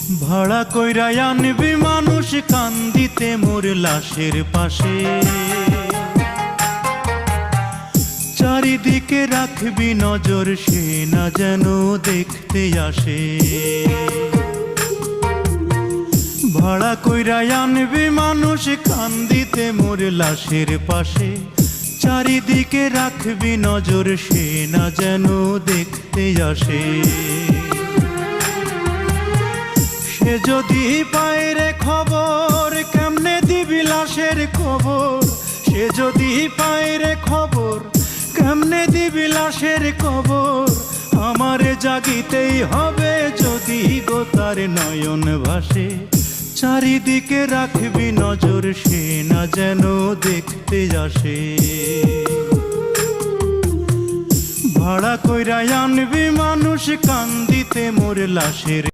ভাড়া কইরা আনবি মানুষ কান্দিতে মোর লাশের পাশে, চারিদিকে রাখবি নজর সে না যেন দেখতে আসে। ভাড়া কইরা আনবি মানুষ কান্দিতে মোর লাশের পাশে, চারিদিকে রাখবি নজর সে না যেন দেখতে আসে। সে যদি পায় রে খবর কেমনে দিবি লাশের খবর, সে যদি পায় রে খবর কেমনে দিবি লাশের খবর। আমারে জাগিতেই হবে যদি গো তার নয়ন ভাসে, চারিদিকে রাখবি নজর সে না যেন দেখতে আসে। ভাড়া কইরা আনবি মানুষ কান্দিতে মোর লাশের